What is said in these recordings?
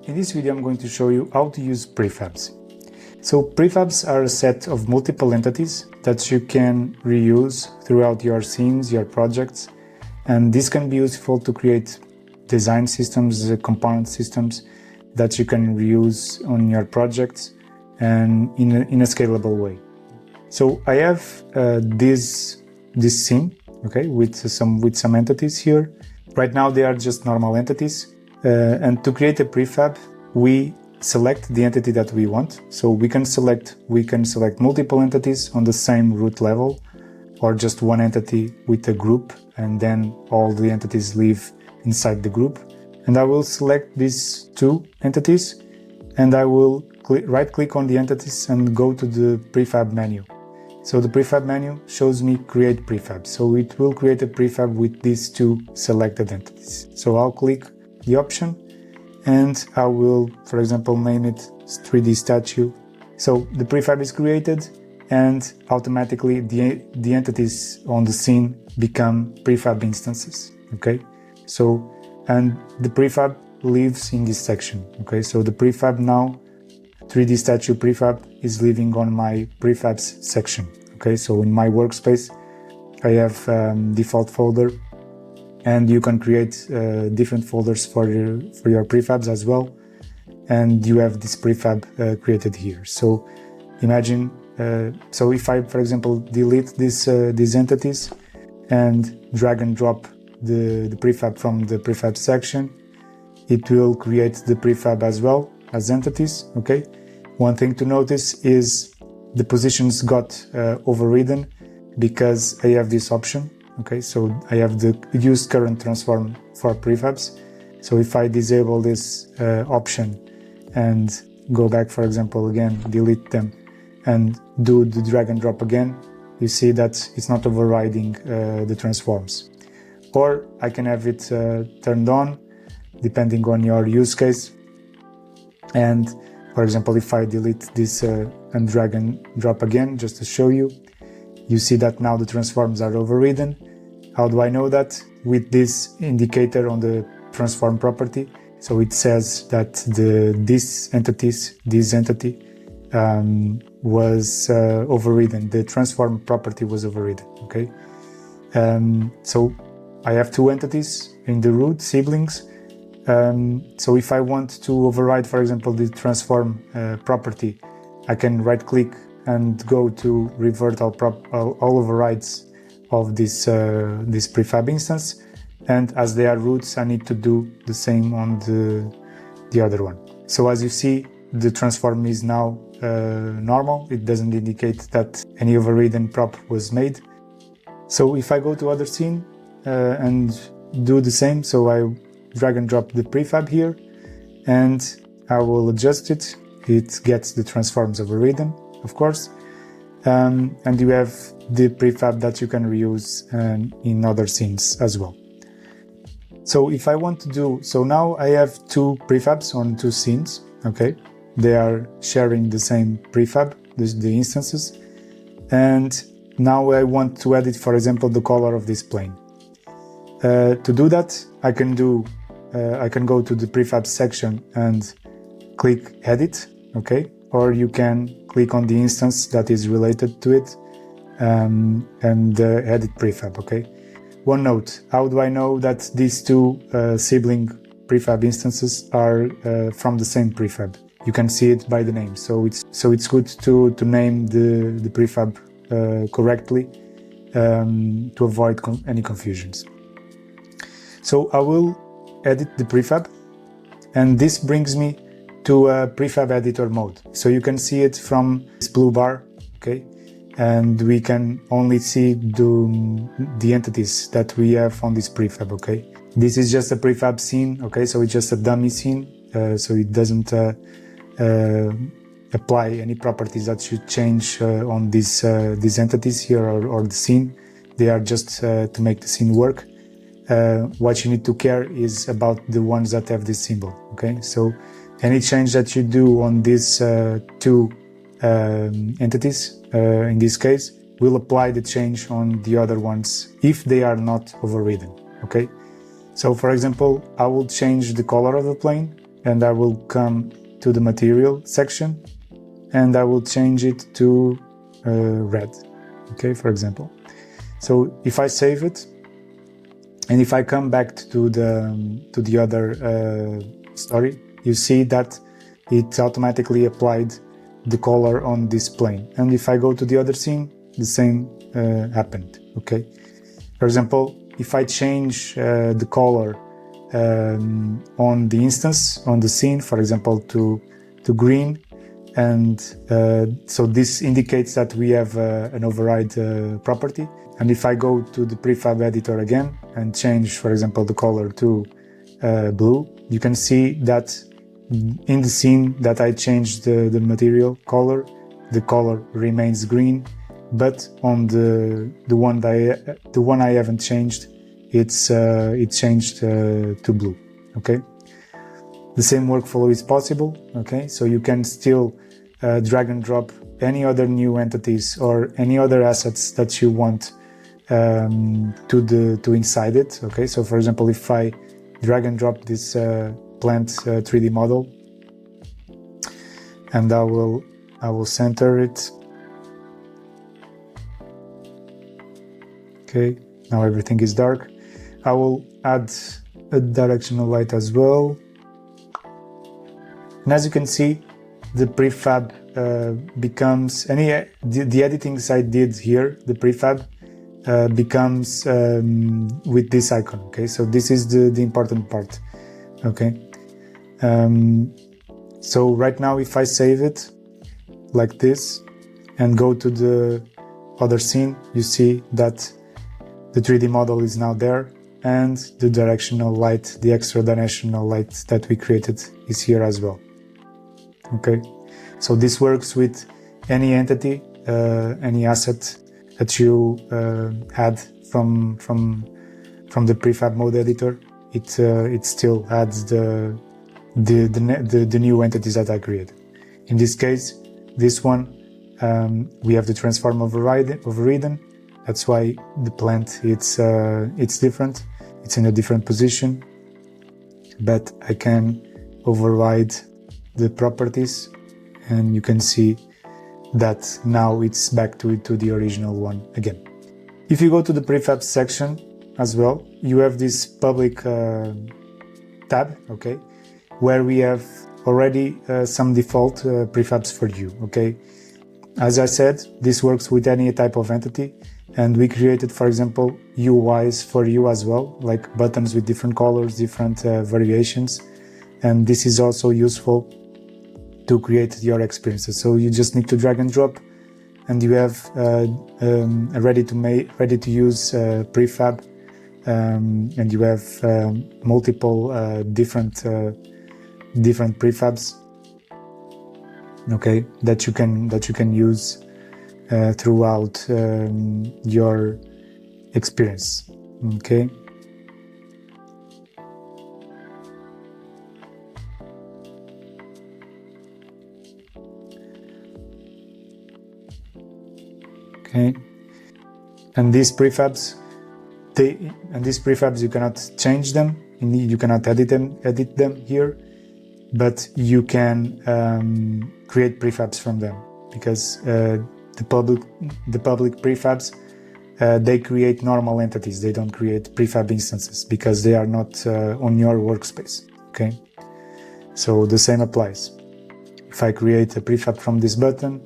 In this video I'm going to show you how to use prefabs. So prefabs are a set of multiple entities that you can reuse throughout your scenes, your projects, and this can be useful to create design systems, component systems that you can reuse on your projects and in a scalable way. So I have this scene, okay, with some entities here. Right now they are just normal entities, and to create a prefab we select the entity that we want. So we can select multiple entities on the same root level, or just one entity with a group, and then all the entities live inside the group. And I will select these two entities, and I will right click on the entities and go to the prefab menu. So the prefab menu shows me create prefab. So it will create a prefab with these two selected entities. So I'll click the option and I will, for example, name it 3D statue. So the prefab is created and automatically the entities on the scene become prefab instances. Okay, so and the prefab lives in this section. Okay, so the prefab now, 3D statue prefab, is living on my prefabs section. Okay, so in my workspace I have default folder, and you can create different folders for your prefabs as well, and you have this prefab created here. So imagine, so if I, for example, delete these entities and drag and drop the prefab from the prefab section, it will create the prefab as well as entities. Okay, one thing to notice is the positions got overridden because I have this option. Okay, so I have the use current transform for prefabs. So if I disable this option and go back, for example, again, delete them and do the drag and drop again, you see that it's not overriding the transforms. Or I can have it turned on depending on your use case. And for example, if I delete this and drag and drop again, just to show you, you see that now the transforms are overridden. How do I know that? With this indicator on the transform property. So it says that this entity was overridden. The transform property was overridden. Okay. So I have two entities in the root, siblings. So if I want to override, for example, the transform property, I can right click and go to revert all overrides of this prefab instance, and as they are roots I need to do the same on the other one. So as you see, the transform is now normal. It doesn't indicate that any overridden prop was made. So if I go to other scene and do the same, so I drag and drop the prefab here and I will adjust it. It gets the transforms overridden, of course, and you have the prefab that you can reuse in other scenes as well. So if I want to do, so now I have two prefabs on two scenes. Okay, they are sharing the same prefab, the instances, and now I want to edit, for example, the color of this plane. To do that, I can go to the prefab section and click edit. Okay, or you can click on the instance that is related to it and edit prefab. Okay, one note: how do I know that these two sibling prefab instances are from the same prefab? You can see it by the name. So it's good to name the prefab correctly to avoid any confusions. So I will edit the prefab, and this brings me to a prefab editor mode. So you can see it from this blue bar, okay? And we can only see the entities that we have on this prefab, okay? This is just a prefab scene, okay? So it's just a dummy scene, so it doesn't apply any properties that should change on these entities here or the scene. They are just to make the scene work. What you need to care is about the ones that have this symbol, okay? So any change that you do on these two entities, in this case, will apply the change on the other ones if they are not overridden, okay? So for example, I will change the color of the plane and I will come to the material section and I will change it to red, okay, for example. So if I save it, and if I come back to the other story, you see that it automatically applied the color on this plane. And if I go to the other scene, the same happened, okay? For example, if I change the color on the instance, on the scene, for example, to green, and so this indicates that we have an override property. And if I go to the prefab editor again and change, for example, the color to blue, you can see that in the scene that I changed the material color, the color remains green, but on the one I haven't changed, it changed to blue. Okay. The same workflow is possible. Okay, so you can still drag and drop any other new entities or any other assets that you want to inside it. Okay, so for example, if I drag and drop this plant 3D model, and I will center it. Okay, now everything is dark. I will add a directional light as well. And as you can see, the prefab becomes the editing I did here, the prefab becomes with this icon. Okay, so this is the important part. Okay, so right now if I save it like this and go to the other scene, you see that the 3D model is now there, and the directional light, the extra directional light that we created, is here as well. Okay, so this works with any entity, any asset that you had from the prefab mode editor. It still adds the new entities that I created. In this case, this one, we have the transform overridden. That's why the plant it's different. It's in a different position, but I can override the properties, and you can see that now it's back to the original one again. If you go to the prefab section as well, you have this public tab, okay, where we have already some default prefabs for you, okay. As I said, this works with any type of entity, and we created, for example, UIs for you as well, like buttons with different colors, different variations, and this is also useful to create your experiences. So you just need to drag and drop, and you have a ready to use prefab, and you have multiple different prefabs, okay, that you can use throughout your experience. Okay. Okay, and these prefabs, you cannot change them, you cannot edit them here, but you can create prefabs from them, because the public prefabs, they create normal entities. They don't create prefab instances because they are not on your workspace. Okay, so the same applies. If I create a prefab from this button,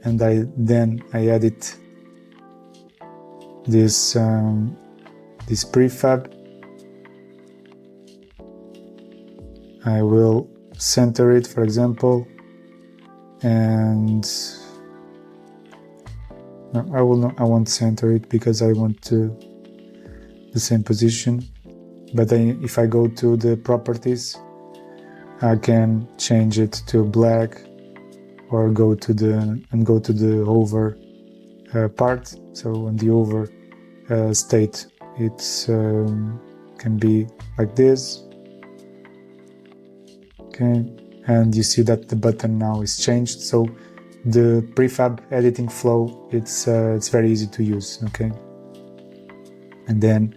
and I edit this prefab, I will center it, for example, and no, I won't center it because I want the same position. But if I go to the properties, I can change it to black, or go to the over part. So on the over state, it's can be like this. Okay, and you see that the button now is changed. So the prefab editing flow, it's very easy to use. Okay, and then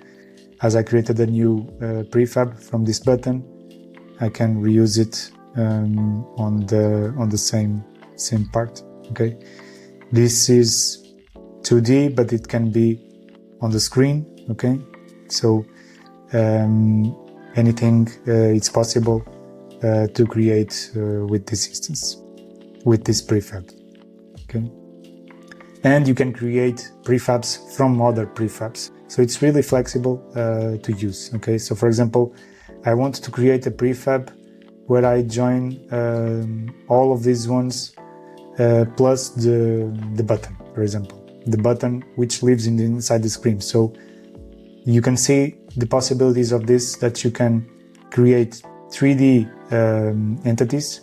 as I created a new prefab from this button, I can reuse it on the same part. Okay, this is 2D, but it can be on the screen. Okay, so anything it's possible to create with this instance, with this prefab. Okay, and you can create prefabs from other prefabs, so it's really flexible to use. Okay, so for example, I want to create a prefab where I join all of these ones plus the button, for example, the button which lives inside the screen. So you can see the possibilities of this, that you can create 3D entities,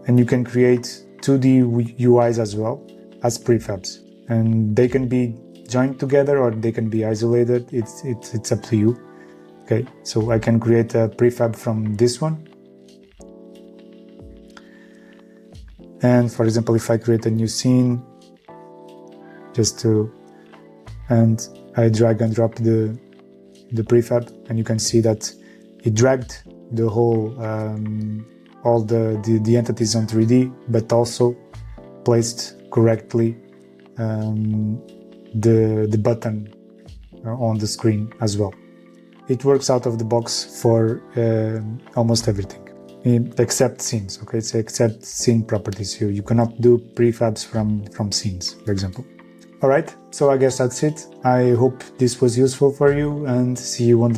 and you can create 2D UIs as well as prefabs, and they can be joined together or they can be isolated. It's up to you. Okay, so I can create a prefab from this one. And for example, if I create a new scene, and I drag and drop the prefab, and you can see that it dragged the whole, all the entities on 3D, but also placed correctly the button on the screen as well. It works out of the box for almost everything, except scenes. Okay, so except scene properties here. You cannot do prefabs from scenes, for example. All right, so I guess that's it. I hope this was useful for you, and see you on the next